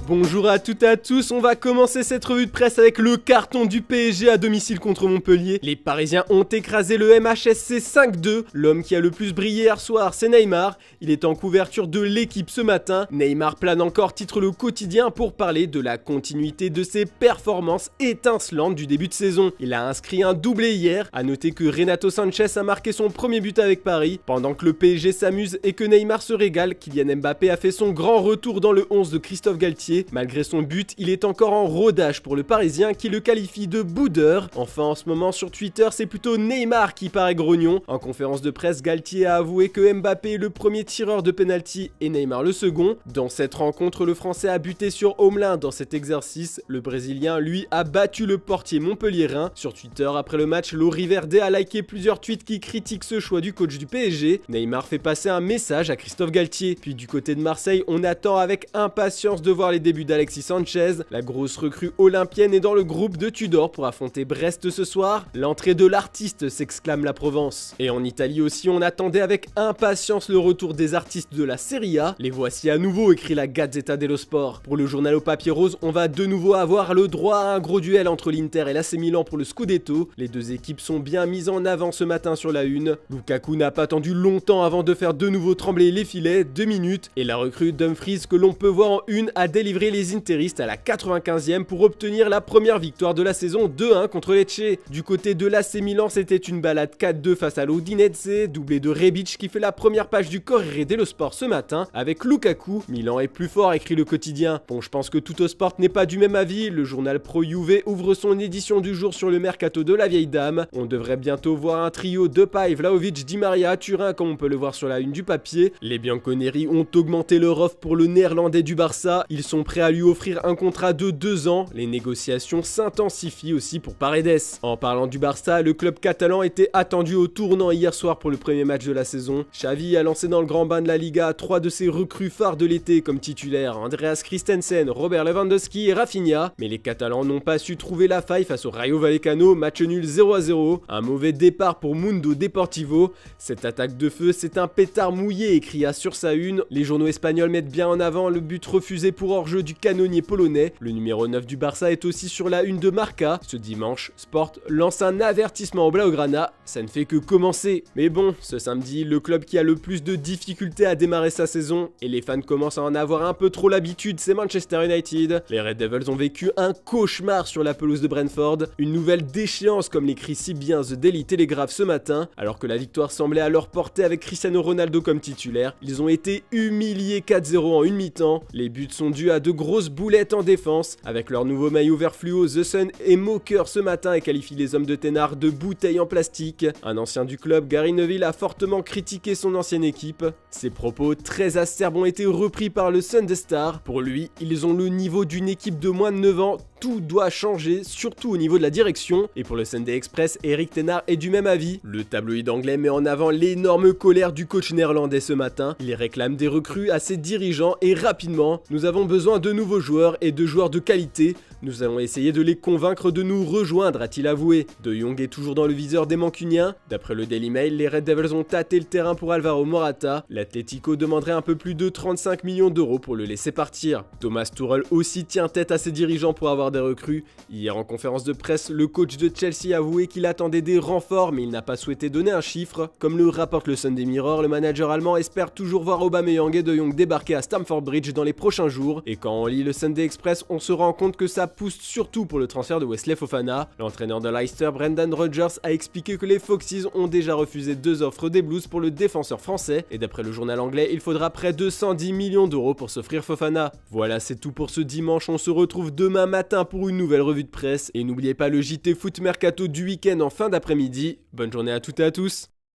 Bonjour à toutes et à tous, on va commencer cette revue de presse avec le carton du PSG à domicile contre Montpellier. Les Parisiens ont écrasé le MHSC 5-2. L'homme qui a le plus brillé hier soir, c'est Neymar. Il est en couverture de l'équipe ce matin. Neymar plane encore, titre le quotidien, pour parler de la continuité de ses performances étincelantes du début de saison. Il a inscrit un doublé hier. A noter que Renato Sanchez a marqué son premier but avec Paris. Pendant que le PSG s'amuse et que Neymar se régale, Kylian Mbappé a fait son grand retour dans le 11 de Christophe Galtier. Malgré son but, il est encore en rodage pour le Parisien qui le qualifie de boudeur. Enfin, en ce moment sur Twitter, c'est plutôt Neymar qui paraît grognon. En conférence de presse, Galtier a avoué que Mbappé est le premier tireur de penalty et Neymar le second. Dans cette rencontre, le Français a buté sur Homelin dans cet exercice. Le Brésilien, lui, a battu le portier montpelliérain. Sur Twitter, après le match, Lori Verde a liké plusieurs tweets qui critiquent ce choix du coach du PSG. Neymar fait passer un message à Christophe Galtier. Puis du côté de Marseille, on attend avec impatience de voir les débuts d'Alexis Sanchez. La grosse recrue olympienne est dans le groupe de Tudor pour affronter Brest ce soir. L'entrée de l'artiste, s'exclame la Provence. Et en Italie aussi, on attendait avec impatience le retour des artistes de la Serie A. Les voici à nouveau, écrit la Gazzetta dello Sport. Pour le journal au papier rose, on va de nouveau avoir le droit à un gros duel entre l'Inter et l'AC Milan pour le Scudetto. Les deux équipes sont bien mises en avant ce matin sur la une. Lukaku n'a pas attendu longtemps avant de faire de nouveau trembler les filets, 2 minutes. Et la recrue Dumfries que l'on peut voir en une a délivré les interistes à la 95e pour obtenir la première victoire de la saison 2-1 contre Lecce. Du côté de l'AC Milan, c'était une balade 4-2 face à l'Udinese, doublé de Rebic qui fait la première page du Corriere dello Sport ce matin avec Lukaku. Milan est plus fort, écrit le quotidien. Bon, je pense que Tuttosport n'est pas du même avis. Le journal Pro Juve ouvre son édition du jour sur le mercato de la vieille dame. On devrait bientôt voir un trio Depay, Vlahovic, Di Maria, Turin comme on peut le voir sur la une du papier. Les Bianconeri ont augmenté leur offre pour le néerlandais du Barça. Ils sont prêts à lui offrir un contrat de 2 ans. Les négociations s'intensifient aussi pour Paredes. En parlant du Barça, le club catalan était attendu au tournant hier soir pour le premier match de la saison. Xavi a lancé dans le grand bain de la Liga 3 de ses recrues phares de l'été comme titulaires, Andreas Christensen, Robert Lewandowski et Rafinha. Mais les Catalans n'ont pas su trouver la faille face au Rayo Vallecano, match nul 0-0. Un mauvais départ pour Mundo Deportivo. Cette attaque de feu, c'est un pétard mouillé, écria sur sa une. Les journaux espagnols mettent bien en avant le but refusé pour hors-jeu du canonnier polonais. Le numéro 9 du Barça est aussi sur la une de Marca. Ce dimanche, Sport lance un avertissement au Blaugrana. Ça ne fait que commencer. Mais bon, ce samedi, le club qui a le plus de difficultés à démarrer sa saison, et les fans commencent à en avoir un peu trop l'habitude, c'est Manchester United. Les Red Devils ont vécu un cauchemar sur la pelouse de Brentford. Une nouvelle déchéance comme l'écrit si bien The Daily Telegraph ce matin. Alors que la victoire semblait à leur portée avec Cristiano Ronaldo comme titulaire, ils ont été humiliés 4-0 en une mi-temps. Les buts sont dus à de grosses boulettes en défense. Avec leur nouveau maillot vert fluo, The Sun est moqueur ce matin et qualifie les hommes de Ténard de bouteilles en plastique. Un ancien du club, Gary Neville, a fortement critiqué son ancienne équipe. Ses propos très acerbes ont été repris par le Sunday Star. Pour lui, ils ont le niveau d'une équipe de moins de 9 ans. Tout doit changer, surtout au niveau de la direction. Et pour le Sunday Express, Eric Ténard est du même avis. Le tabloïd anglais met en avant l'énorme colère du coach néerlandais ce matin. Il réclame des recrues à ses dirigeants et rapidement. Nous avons besoin de nouveaux joueurs et de joueurs de qualité. Nous allons essayer de les convaincre de nous rejoindre, a-t-il avoué. De Jong est toujours dans le viseur des Mancuniens. D'après le Daily Mail, les Red Devils ont tâté le terrain pour Alvaro Morata. L'Atlético demanderait un peu plus de 35 millions d'euros pour le laisser partir. Thomas Tuchel aussi tient tête à ses dirigeants pour avoir des recrues. Hier en conférence de presse, le coach de Chelsea a avoué qu'il attendait des renforts mais il n'a pas souhaité donner un chiffre. Comme le rapporte le Sunday Mirror, le manager allemand espère toujours voir Aubameyang et De Jong débarquer à Stamford Bridge dans les prochains jours. Et quand on lit le Sunday Express, on se rend compte que ça pousse surtout pour le transfert de Wesley Fofana. L'entraîneur de Leicester, Brendan Rodgers, a expliqué que les Foxes ont déjà refusé 2 offres des Blues pour le défenseur français. Et d'après le journal anglais, il faudra près de 110 millions d'euros pour s'offrir Fofana. Voilà, c'est tout pour ce dimanche. On se retrouve demain matin pour une nouvelle revue de presse. Et n'oubliez pas le JT Foot Mercato du week-end en fin d'après-midi. Bonne journée à toutes et à tous.